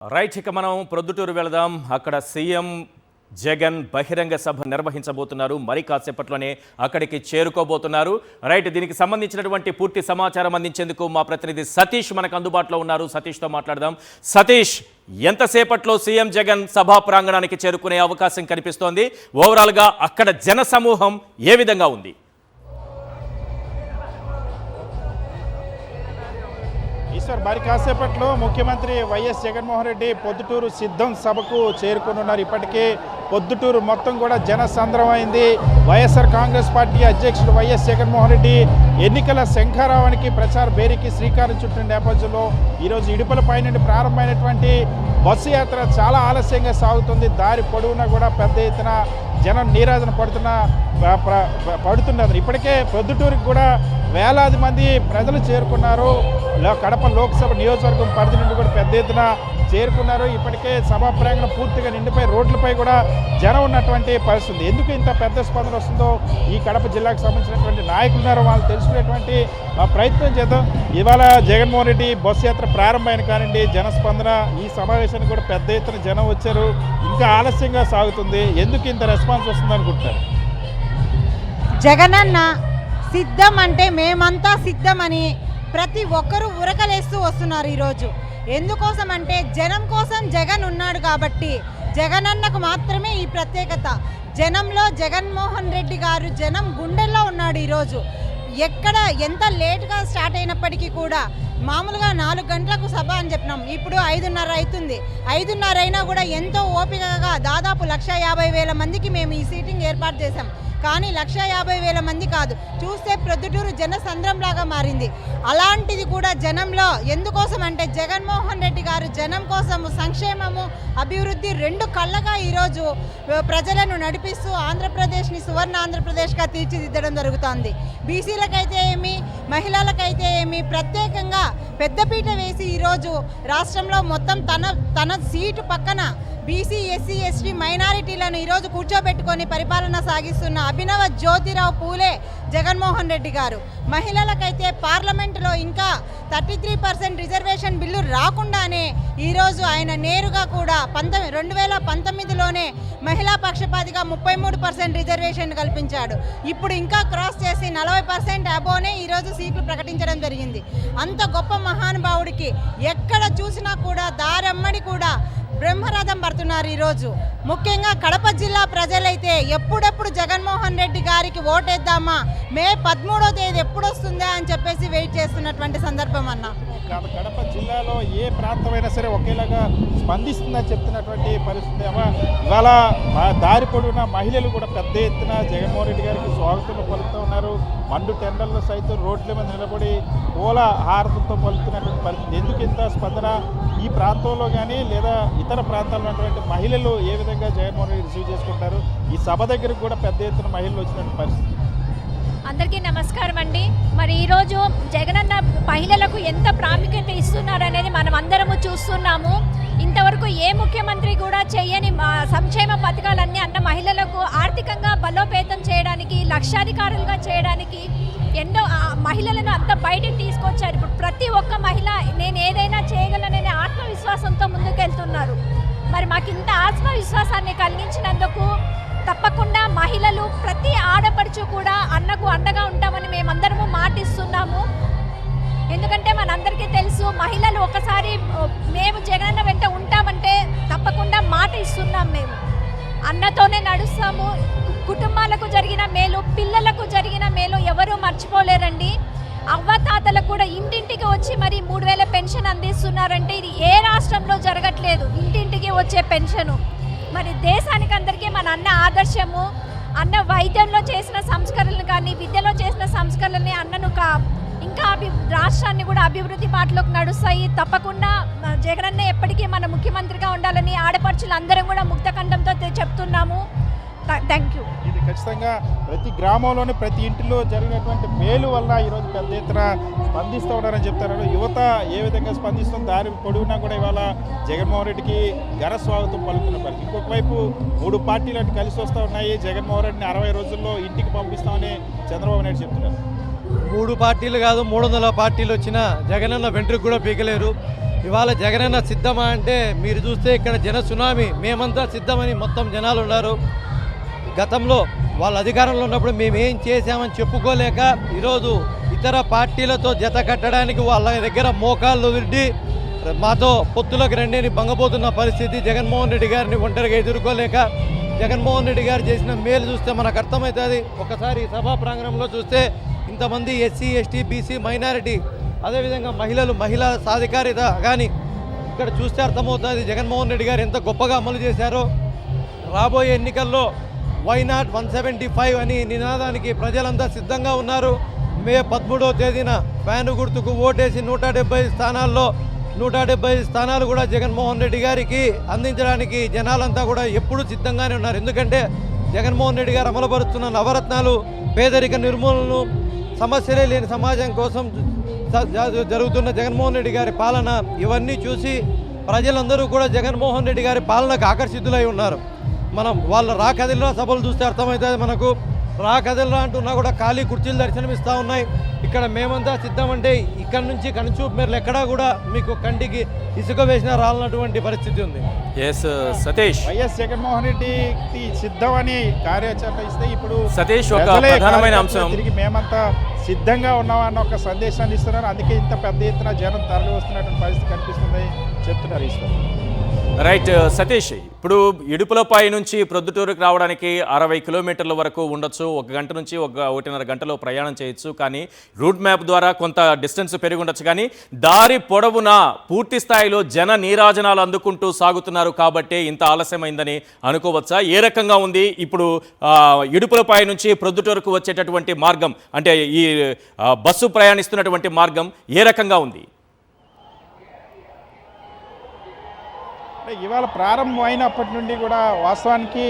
Right ఇక మనం ప్రొద్దుటూరు వెళదాం. అక్కడ సీఎం జగన్ బహిరంగ సభ నిర్వహించబోతున్నారు. మరి కాసేపట్లోనే అక్కడికి చేరుకోబోతున్నారు. రైట్, దీనికి సంబంధించినటువంటి పూర్తి సమాచారం అందించేందుకు మా ప్రతినిధి సతీష్ మనకు అందుబాటులో ఉన్నారు. సతీష్తో మాట్లాడదాం. సతీష్, ఎంతసేపట్లో సీఎం జగన్ సభా ప్రాంగణానికి చేరుకునే అవకాశం కనిపిస్తోంది? ఓవరాల్గా అక్కడ జన సమూహం ఏ విధంగా ఉంది? ఈశ్వర్, మరి కాసేపట్లో ముఖ్యమంత్రి వైఎస్ జగన్మోహన్ రెడ్డి పొద్దుటూరు సిద్ధం సభకు చేరుకున్నారు. ఇప్పటికే పొద్దుటూరు మొత్తం కూడా జనసంద్రమైంది. వైఎస్ఆర్ కాంగ్రెస్ పార్టీ అధ్యక్షుడు వైఎస్ జగన్మోహన్ రెడ్డి ఎన్నికల శంఖారావానికి ప్రచార బేరీకి శ్రీకారం చుట్టిన నేపథ్యంలో ఈరోజు ఇడుపులపై నుండి ప్రారంభమైనటువంటి బస్సు యాత్ర చాలా ఆలస్యంగా సాగుతుంది. దారి పొడవునా కూడా పెద్ద ఎత్తున జనం నీరాజన పడుతున్నారు. ఇప్పటికే పొద్దుటూరుకి కూడా వేలాది మంది ప్రజలు చేరుకున్నారు. కడప లోక్సభ నియోజకవర్గం పరిధి నుండి కూడా పెద్ద ఎత్తున చేరుకున్నారు. ఇప్పటికే సభా ప్రాంగణం పూర్తిగా నిండిపోయి రోడ్లపై కూడా జనం ఉన్నటువంటి పరిస్థితి. ఎందుకు ఇంత పెద్ద స్పందన వస్తుందో ఈ కడప జిల్లాకు సంబంధించినటువంటి నాయకులు ఉన్నారు, వాళ్ళు తెలుసుకునేటువంటి ప్రయత్నం చేద్దాం. ఇవాళ జగన్మోహన్ రెడ్డి బస్సు యాత్ర ప్రారంభమైన కానివ్వండి, జనస్పందన ఈ సమావేశానికి కూడా పెద్ద ఎత్తున జనం వచ్చారు. ఇంకా ఆలస్యంగా సాగుతుంది. ఎందుకు ఇంత రెస్పాన్స్ వస్తుంది అనుకుంటారు? జగనన్న సిద్ధం అంటే మేమంతా సిద్ధమని ప్రతి ఒక్కరూ ఉరకలేస్తూ వస్తున్నారు ఈరోజు. ఎందుకోసం అంటే జనం కోసం జగన్ ఉన్నాడు కాబట్టి జగనన్నకు మాత్రమే ఈ ప్రత్యేకత. జనంలో జగన్మోహన్ రెడ్డి గారు జనం గుండెల్లో ఉన్నాడు ఈరోజు. ఎక్కడ ఎంత లేట్గా స్టార్ట్ అయినప్పటికీ కూడా మామూలుగా 4 గంటలకు సభ అని చెప్పినాం, ఇప్పుడు 5:30 అవుతుంది. 5:30 అయినా కూడా ఎంతో ఓపికగా దాదాపు 150,000 మందికి మేము ఈ సీటింగ్ ఏర్పాటు చేశాం. కానీ 150,000 మంది కాదు, చూస్తే ప్రొద్దుటూరు జనసంద్రంలాగా మారింది. అలాంటిది కూడా జనంలో ఎందుకోసం అంటే జగన్మోహన్ రెడ్డి గారు జనం కోసము సంక్షేమము అభివృద్ధి 2 కళ్ళగా ఈరోజు ప్రజలను నడిపిస్తూ ఆంధ్రప్రదేశ్ని సువర్ణ ఆంధ్రప్రదేశ్గా తీర్చిదిద్దడం జరుగుతోంది. బీసీలకైతే ఏమి, మహిళలకైతే ఏమి ప్రత్యేకంగా పెద్దపీట వేసి ఈరోజు రాష్ట్రంలో మొత్తం తన సీటు పక్కన బీసీ, ఎస్సీ, ఎస్టీ మైనారిటీలను ఈరోజు కూర్చోబెట్టుకొని పరిపాలన సాగిస్తున్న అభినవ జ్యోతిరావు పూలే జగన్మోహన్ రెడ్డి గారు. మహిళలకైతే పార్లమెంటులో ఇంకా 33% రిజర్వేషన్ బిల్లు రాకుండానే ఈరోజు ఆయన నేరుగా కూడా 2019లోనే మహిళా పక్షపాతిగా 33% రిజర్వేషన్ కల్పించాడు. ఇప్పుడు ఇంకా క్రాస్ చేసి 40% అబోనే ఈరోజు సీట్లు ప్రకటించడం జరిగింది. అంత గొప్ప మహానుభావుడికి ఎక్కడ చూసినా కూడా దారమ్మడి కూడా బ్రహ్మరథం పడుతున్నారు ఈరోజు. ముఖ్యంగా కడప జిల్లా ప్రజలైతే ఎప్పుడెప్పుడు జగన్మోహన్ రెడ్డి గారికి ఓటేద్దామా, మే 13వ తేదీ ఎప్పుడు వస్తుందా అని చెప్పేసి వెయిట్ చేస్తున్నటువంటి సందర్భం అన్న. కడప జిల్లాలో ఏ ప్రాంతమైనా సరే ఒకేలాగా స్పందిస్తుందని చెప్తున్నటువంటి పరిస్థితి. ఇవాళ దారి పొడవున మహిళలు కూడా పెద్ద ఎత్తున జగన్మోహన్ రెడ్డి గారికి స్వాగతం పలుకుతూ ఉన్నారు. మండు టెండర్లో సైతం రోడ్ల మీద నిలబడి పూల హారతులతో పలుకుతున్నటువంటి పరిస్థితి. ఎందుకు ఇంత స్పందన ఈ ప్రాంతంలో కానీ లేదా ఇతర ప్రాంతాల్లో ఉన్నటువంటి మహిళలు ఏ విధంగా జగన్మోహన్ రెడ్డి రిసీవ్ చేసుకుంటారు? ఈ సభ దగ్గరకు కూడా పెద్ద ఎత్తున మహిళలు వచ్చినటువంటి పరిస్థితి. అందరికీ నమస్కారం అండి. మరి ఈరోజు జగనన్న మహిళలకు ఎంత ప్రాముఖ్యత ఇస్తున్నారు అనేది మనం అందరము చూస్తున్నాము. ఇంతవరకు ఏ ముఖ్యమంత్రి కూడా చేయని సంక్షేమ పథకాలన్నీ అన్న మహిళలకు ఆర్థికంగా బలోపేతం చేయడానికి, లక్షాధికారులుగా చేయడానికి ఎన్నో మహిళలను అంత బయటకు తీసుకొచ్చారు. ఇప్పుడు ప్రతి ఒక్క మహిళ నేను ఏదైనా చేయగలననే ఆత్మవిశ్వాసంతో ముందుకెళ్తున్నారు. మరి మాకు ఇంత ఆత్మవిశ్వాసాన్ని కలిగించినందుకు తప్పకుండా మహిళలు ప్రతి ఆడపడుచు కూడా అన్నకు అండగా ఉంటామని మేమందరము మాటిస్తున్నాము. ఎందుకంటే మనందరికీ తెలుసు, మహిళలు ఒకసారి మేము జగనన్న వెంట ఉంటామంటే తప్పకుండా మాట ఇస్తున్నాం. మేము అన్నతోనే నడుస్తాము. కుటుంబాలకు జరిగిన మేలు, పిల్లలకు జరిగిన మేలు ఎవరూ మర్చిపోలేరండి. అవ్వతాతలకు కూడా ఇంటింటికి వచ్చి మరి 3,000 పెన్షన్ అందిస్తున్నారంటే ఇది ఏ రాష్ట్రంలో జరగట్లేదు. ఇంటింటికి వచ్చే పెన్షను మరి దేశానికి అందరికీ మన అన్న ఆదర్శము. అన్న వైద్యంలో చేసిన సంస్కరణలు కానీ, విద్యలో చేసిన సంస్కరణలని అన్నను ఇంకా రాష్ట్రాన్ని కూడా అభివృద్ధి బాటలోకి నడుస్తాయి. తప్పకుండా జగనన్న ఎప్పటికీ మన ముఖ్యమంత్రిగా ఉండాలని ఆడపడుచులు అందరం కూడా ముక్తకంఠంతో చెప్తున్నాము. Thank you. ఇది ఖచ్చితంగా ప్రతి గ్రామంలోని ప్రతి ఇంటిలో జరిగినటువంటి మేలు వల్ల ఈరోజు పెద్ద ఎత్తున స్పందిస్తూ ఉన్నారని చెప్తారు. యువత ఏ విధంగా స్పందిస్తుంది, దారి పొడవునా కూడా ఇవాళ జగన్మోహన్ రెడ్డికి ఘన స్వాగతం పలుకుతున్న పరిస్థితి. ఇంకొక వైపు 3 పార్టీలు అటు కలిసి వస్తూ ఉన్నాయి. జగన్మోహన్ రెడ్డిని 60 రోజుల్లో ఇంటికి పంపిస్తామని చంద్రబాబు నాయుడు చెప్తున్నారు. 3 పార్టీలు కాదు 300 పార్టీలు వచ్చినా జగనన్న వెంట్రుకు కూడా పీకలేరు. ఇవాళ జగనన్న సిద్ధమా అంటే మీరు చూస్తే ఇక్కడ జన సునామీ, మేమంతా సిద్ధమని మొత్తం జనాలు ఉన్నారు. గతంలో వాళ్ళ అధికారంలో ఉన్నప్పుడు మేమేం చేశామని చెప్పుకోలేక ఈరోజు ఇతర పార్టీలతో జత కట్టడానికి వాళ్ళ దగ్గర మోకాళ్ళు విడ్డి మాతో పొత్తులకు రండిని భంగపోతున్న పరిస్థితి. జగన్మోహన్ రెడ్డి గారిని ఒంటరిగా ఎదుర్కోలేక జగన్మోహన్ రెడ్డి గారు చేసిన మేలు చూస్తే మనకు అర్థమవుతుంది. ఒకసారి సభా ప్రాంగణంలో చూస్తే ఇంతమంది ఎస్సీ, ఎస్టీ, బీసీ, మైనారిటీ, అదేవిధంగా మహిళా సాధికారిత కానీ ఇక్కడ చూస్తే అర్థమవుతుంది జగన్మోహన్ రెడ్డి గారు ఎంత గొప్పగా అమలు చేశారో. రాబోయే ఎన్నికల్లో వై నాట్ 175 అని నినాదానికి ప్రజలంతా సిద్ధంగా ఉన్నారు. మే 13వ తేదీన ఫ్యాను గుర్తుకు ఓటేసి 170 స్థానాలు కూడా జగన్మోహన్ రెడ్డి గారికి అందించడానికి జనాలంతా కూడా ఎప్పుడూ సిద్ధంగానే ఉన్నారు. ఎందుకంటే జగన్మోహన్ రెడ్డి గారు అమలుపరుస్తున్న నవరత్నాలు, పేదరిక నిర్మూలనలు, సమస్యలే లేని సమాజం కోసం జరుగుతున్న జగన్మోహన్ రెడ్డి గారి పాలన, ఇవన్నీ చూసి ప్రజలందరూ కూడా జగన్మోహన్ రెడ్డి గారి పాలనకు ఆకర్షితులై ఉన్నారు. మనం వాళ్ళ రాకదిల్లా సభలు చూస్తే అర్థమవుతుంది మనకు. రాకదిల్లా అంటున్నా కూడా ఖాళీ కుర్చీలు దర్శనమిస్తూ ఉన్నాయి. ఇక్కడ మేమంతా సిద్ధమంటే ఇక్కడ నుంచి కనుచూపు మేరలు ఎక్కడా కూడా మీకు కంటికి ఇసుక వేసినా రాలన్నటువంటి పరిస్థితి ఉంది. ఎస్ సతీష్, వైఎస్ జగన్మోహన్ రెడ్డికి సిద్ధమని కార్యాచరణ ఇస్తే ఇప్పుడు సతీష్ ఒక ప్రజలే ప్రధానమైన కార్యకర్తలు అంశం, తిరిగి మేమంతా సిద్ధంగా ఉన్నామన్న ఒక సందేశాన్ని ఇస్తున్నారు. అందుకే ఇంత పెద్ద ఎత్తున జనం తరలి వస్తున్నటువంటి పరిస్థితి కనిపిస్తుంది చెప్తున్నారు ఈశ్వర్. రైట్ సతీష్, ఇప్పుడు ఇడుపులపై నుంచి ప్రొద్దుటూరుకు రావడానికి 60 కిలోమీటర్ల వరకు ఉండొచ్చు. 1 గంట నుంచి 1.5 గంటలో ప్రయాణం చేయొచ్చు. కానీ రూట్ మ్యాప్ ద్వారా కొంత డిస్టెన్స్ పెరిగి ఉండొచ్చు. కానీ దారి పొడవునా పూర్తి స్థాయిలో జన నీరాజనాలు అందుకుంటూ సాగుతున్నారు కాబట్టి ఇంత ఆలస్యమైందని అనుకోవచ్చా? ఏ రకంగా ఉంది ఇప్పుడు ఇడుపులపై నుంచి ప్రొద్దుటూరుకు వచ్చేటటువంటి మార్గం, అంటే ఈ బస్సు ప్రయాణిస్తున్నటువంటి మార్గం ఏ రకంగా ఉంది? ఇవాళ ప్రారంభం అయినప్పటి నుండి కూడా వాస్తవానికి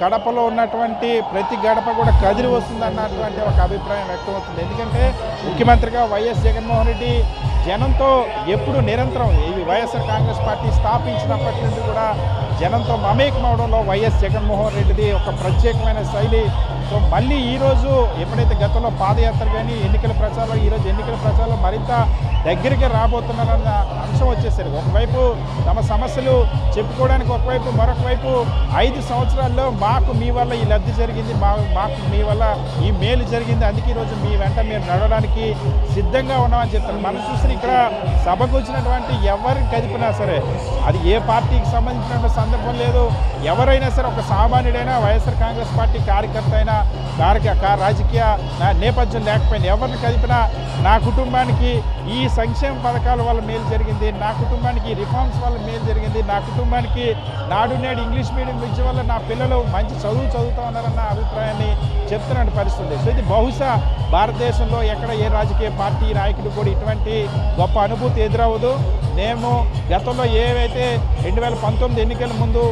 కడపలో ఉన్నటువంటి ప్రతి గడప కూడా కదిలి వస్తుందన్నటువంటి ఒక అభిప్రాయం వ్యక్తమవుతుంది. ఎందుకంటే ముఖ్యమంత్రిగా వైఎస్ జగన్మోహన్ రెడ్డి జనంతో ఎప్పుడు నిరంతరం వైఎస్ఆర్ కాంగ్రెస్ పార్టీ స్థాపించినప్పటి నుండి కూడా జనంతో మమేకమవడంలో వైఎస్ జగన్మోహన్ రెడ్డిది ఒక ప్రత్యేకమైన శైలి. సో మళ్ళీ ఈరోజు ఎప్పుడైతే గతంలో పాదయాత్ర కానీ ఎన్నికల ప్రచారం, ఈరోజు ఎన్నికల ప్రచారంలో మరింత దగ్గరికి రాబోతున్నారన్న అంశం వచ్చేసరికి ఒకవైపు తమ సమస్యలు చెప్పుకోవడానికి, ఒకవైపు మరొక వైపు 5 సంవత్సరాల్లో మాకు మీ వల్ల ఈ లబ్ధి జరిగింది, మాకు మీ వల్ల ఈ మేలు జరిగింది, అందుకే ఈరోజు మీ వెంట మీరు నడవడానికి సిద్ధంగా ఉన్నామని చెప్తారు. మనం చూస్తే ఇక్కడ సభకు వచ్చినటువంటి ఎవరిని కదిపినా సరే, అది ఏ పార్టీకి సంబంధించినటువంటి సందర్భం లేదు, ఎవరైనా సరే, ఒక సామాన్యుడైనా, వైఎస్ఆర్ కాంగ్రెస్ పార్టీ కార్యకర్త అయినా, రాజకీయ నేపథ్యం లేకపోయినా ఎవరిని కదిపినా నా కుటుంబానికి ఈ సంక్షేమ పథకాల వల్ల మేలు జరిగింది, నా కుటుంబానికి రిఫార్మ్స్ వల్ల మేలు జరిగింది, నా కుటుంబానికి నాడు నేడు ఇంగ్లీష్ మీడియం విద్య వల్ల నా పిల్లలు మంచి చదువుతూ ఉన్నారన్న అభిప్రాయాన్ని చెప్తున్న పరిస్థితి. సో ఇది బహుశా భారతదేశంలో ఎక్కడ ఏ రాజకీయ పార్టీ నాయకుడు కూడా ఇటువంటి గొప్ప అనుభూతి ఎదురవ్వదు. మేము గతంలో ఏవైతే 2019 ఎన్నికల ముందు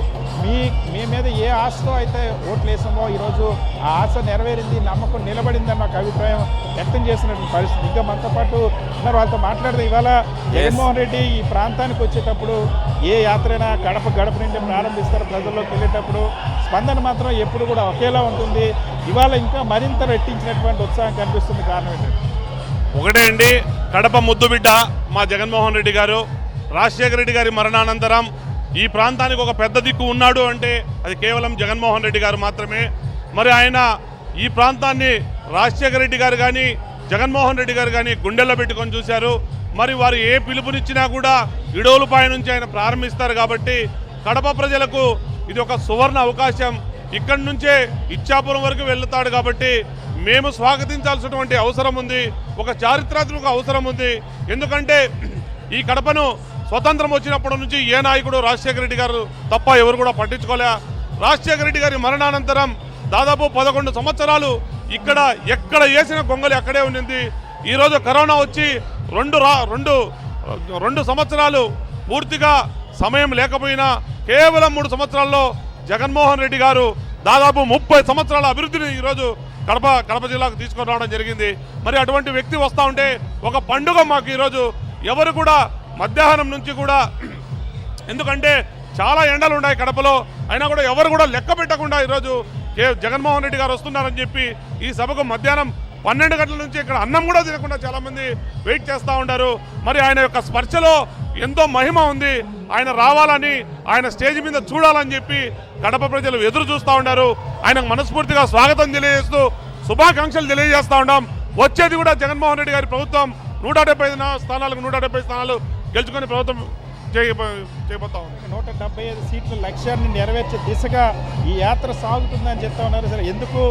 మీ మీద ఏ ఆశతో అయితే ఓట్లు వేసామో ఈరోజు ఆ ఆశ నెరవేరింది, నమ్మకం నిలబడిందన్న ఒక అభిప్రాయం వ్యక్తం చేసినటువంటి పరిస్థితి. ఇంకా మనతో పాటు ఉన్నారు, వాళ్ళతో మాట్లాడితే ఇవాళ జగన్మోహన్ రెడ్డి ఈ ప్రాంతానికి వచ్చేటప్పుడు ఏ యాత్రైనా గడప నుండి ప్రారంభిస్తారు, ప్రజల్లోకి వెళ్ళేటప్పుడు స్పందన మాత్రం ఎప్పుడు కూడా ఒకేలా ఉంటుంది. ఇవాళ ఇంకా మరింత రెట్టించినటువంటి ఉత్సాహం కనిపిస్తుంది. కారణం ఏంటంటే ఒకటే అండి, కడప ముద్దుబిడ్డ మా జగన్మోహన్ రెడ్డి గారు. రాజశేఖర రెడ్డి గారి మరణానంతరం ఈ ప్రాంతానికి ఒక పెద్ద దిక్కు ఉన్నాడు అంటే అది కేవలం జగన్మోహన్ రెడ్డి గారు మాత్రమే. మరి ఆయన ఈ ప్రాంతాన్ని రాజశేఖర రెడ్డి గారు కానీ జగన్మోహన్ రెడ్డి గారు కానీ గుండెల్లో పెట్టుకొని చూశారు. మరి వారు ఏ పిలుపునిచ్చినా కూడా ఇడోలుపాయ నుంచి ఆయన ప్రారంభిస్తారు. కాబట్టి కడప ప్రజలకు ఇది ఒక సువర్ణ అవకాశం. ఇక్కడి నుంచే ఇచ్చాపురం వరకు వెళ్తాడు కాబట్టి మేము స్వాగతించాల్సినటువంటి అవసరం ఉంది, ఒక చారిత్రాత్మక అవసరం ఉంది. ఎందుకంటే ఈ కడపను స్వతంత్రం వచ్చినప్పటి నుంచి ఏ నాయకుడు రాజశేఖర రెడ్డి గారు తప్ప ఎవరు కూడా పట్టించుకోలే. రాజశేఖర రెడ్డి గారి మరణానంతరం దాదాపు 11 సంవత్సరాలు ఇక్కడ ఎక్కడ వేసిన గొంగలి అక్కడే ఉండింది. ఈరోజు కరోనా వచ్చి రెండు సంవత్సరాలు పూర్తిగా సమయం లేకపోయినా కేవలం 3 సంవత్సరాల్లో జగన్మోహన్ రెడ్డి గారు దాదాపు 30 సంవత్సరాల అభివృద్ధిని ఈరోజు కడప జిల్లాకు తీసుకొని రావడం జరిగింది. మరి అటువంటి వ్యక్తి వస్తూ ఉంటే ఒక పండుగ మాకు ఈరోజు. ఎవరు కూడా మధ్యాహ్నం నుంచి కూడా, ఎందుకంటే చాలా ఎండలు ఉన్నాయి కడపలో, అయినా కూడా ఎవరు కూడా లెక్క పెట్టకుండా ఈరోజు జగన్మోహన్ రెడ్డి గారు వస్తున్నారని చెప్పి ఈ సభకు మధ్యాహ్నం 12 గంటల నుంచి ఇక్కడ అన్నం కూడా తినకుండా చాలామంది వెయిట్ చేస్తూ ఉంటారు. మరి ఆయన యొక్క స్పర్శలో ఎంతో మహిమ ఉంది. ఆయన రావాలని, ఆయన స్టేజ్ మీద చూడాలని చెప్పి కడప ప్రజలు ఎదురు చూస్తూ ఉన్నారు. ఆయనకు మనస్ఫూర్తిగా స్వాగతం తెలియజేస్తూ శుభాకాంక్షలు తెలియజేస్తూ ఉన్నాం. వచ్చేది కూడా జగన్మోహన్ రెడ్డి గారి ప్రభుత్వం 175 స్థానాలకు 170 స్థానాలు గెలుచుకునే ప్రభుత్వం చేయబోతా ఉంది. 175 సీట్ల లక్ష్యాన్ని నెరవేర్చే దిశగా ఈ యాత్ర సాగుతుందని చెప్తా ఉన్నారు. సరే, ఎందుకు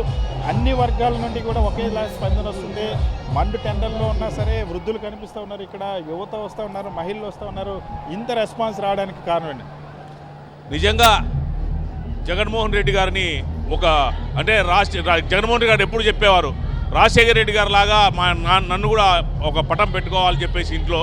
అన్ని వర్గాల నుండి కూడా ఒకేలా స్పందన వస్తుంది? మండు టెండర్లో ఉన్నా సరే వృద్ధులు కనిపిస్తూ ఉన్నారు, ఇక్కడ యువత వస్తూ ఉన్నారు, మహిళలు వస్తూ ఉన్నారు. ఇంత రెస్పాన్స్ రావడానికి కారణం ఏంటి? నిజంగా జగన్మోహన్ రెడ్డి గారిని జగన్మోహన్ రెడ్డి గారు ఎప్పుడు చెప్పేవారు, రాజశేఖర రెడ్డి గారు లాగా నన్ను కూడా ఒక పటం పెట్టుకోవాలని చెప్పేసి ఇంట్లో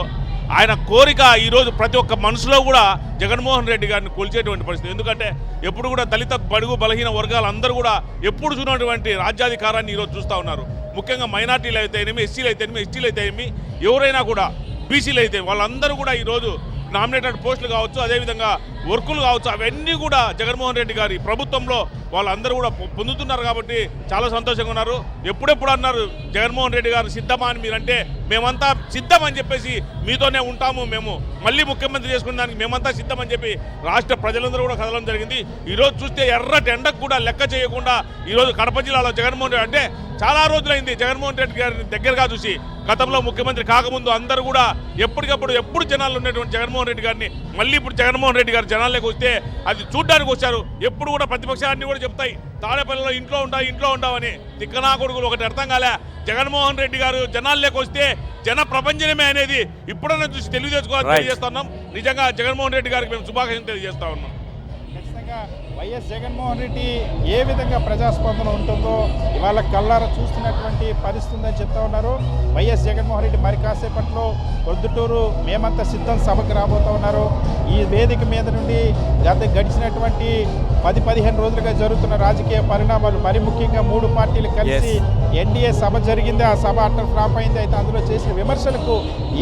ఆయన కోరిక ఈరోజు ప్రతి ఒక్క మనసులో కూడా జగన్మోహన్ రెడ్డి గారిని కొలిచేటువంటి పరిస్థితి. ఎందుకంటే ఎప్పుడు కూడా దళిత బడుగు బలహీన వర్గాలు అందరూ కూడా ఎప్పుడు చూసినటువంటి రాజ్యాధికారాన్ని ఈరోజు చూస్తూ ఉన్నారు. ముఖ్యంగా మైనార్టీలు అయితేనేమి, ఎస్సీలు అయితేనేమి, ఎస్టీలు అయితేనేమి, ఎవరైనా కూడా బీసీలు అయితే వాళ్ళందరూ కూడా ఈరోజు నామినేటెడ్ పోస్టులు కావచ్చు, అదేవిధంగా వర్కులు కావచ్చు, అవన్నీ కూడా జగన్మోహన్ రెడ్డి గారి ప్రభుత్వంలో వాళ్ళందరూ కూడా పొందుతున్నారు. కాబట్టి చాలా సంతోషంగా ఉన్నారు. ఎప్పుడెప్పుడు అన్నారు జగన్మోహన్ రెడ్డి గారు సిద్ధమా అని, మీరంటే మేమంతా సిద్ధం అని చెప్పేసి మీతోనే ఉంటాము, మేము మళ్ళీ ముఖ్యమంత్రి చేసుకునే దానికి మేమంతా సిద్ధం అని చెప్పి రాష్ట్ర ప్రజలందరూ కూడా కదలడం జరిగింది. ఈరోజు చూస్తే ఎర్రటి ఎండకు కూడా లెక్క చేయకుండా ఈరోజు కడప జిల్లాలో జగన్మోహన్ రెడ్డి అంటే చాలా రోజులైంది జగన్మోహన్ రెడ్డి గారిని దగ్గరగా చూసి. గతంలో ముఖ్యమంత్రి కాకముందు అందరూ కూడా ఎప్పుడు జనాలు ఉన్నటువంటి జగన్మోహన్ రెడ్డి గారిని మళ్ళీ ఇప్పుడు జగన్మోహన్ రెడ్డి గారు జనాల్లోకి వస్తే అది చూడ్డానికి వచ్చారు. ఎప్పుడు కూడా ప్రతిపక్షాన్ని కూడా చెప్తాయి తాడేపల్లిలో ఇంట్లో ఉంటామని. తిక్కనా కొడుకులు ఒకటి అర్థం కాలే, జగన్మోహన్ రెడ్డి గారు జనాల్లోకి వస్తే జన ప్రపంచమే అనేది ఇప్పుడన్నా చూసి తెలియజేసుకోవాలని తెలియజేస్తున్నాం. నిజంగా జగన్మోహన్ రెడ్డి గారికి మేము శుభాకాంక్షలు తెలియజేస్తా ఉన్నాం. ఖచ్చితంగా వైఎస్ జగన్మోహన్ రెడ్డి ఏ విధంగా ప్రజాస్పందన ఉంటుందో ఇవాళ కళ్ళారా చూస్తున్నటువంటి పరిస్థితి ఉందని చెప్తా ఉన్నారు. వైఎస్ జగన్మోహన్ రెడ్డి మరి కాసేపట్లో ప్రొద్దుటూరు మేమంతా సిద్ధం సభకు రాబోతూ ఉన్నారు. ఈ వేదిక మీద నుండి గడిచినటువంటి 10-15 రోజులుగా జరుగుతున్న రాజకీయ పరిణామాలు, మరి ముఖ్యంగా 3 పార్టీలు కలిసి ఎన్డీఏ సభ జరిగింది. ఆ సభ అట్టర్ ఫ్లాప్ అయింది. అయితే అందులో చేసిన విమర్శలకు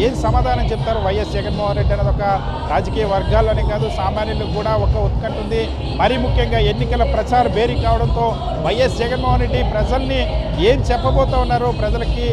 ఏం సమాధానం చెప్తారు వైఎస్ జగన్మోహన్ రెడ్డి అనేది ఒక రాజకీయ వర్గాల్లోనే కాదు సామాన్యులకు కూడా ఒక ఉత్కంఠ ఉంది. మరి ముఖ్యంగా ఎన్నికల ప్రచార బేరీ కావడంతో వైఎస్ జగన్మోహన్ రెడ్డి ప్రజల్ని ఏం చెప్పబోతూ ఉన్నారో, ప్రజలకి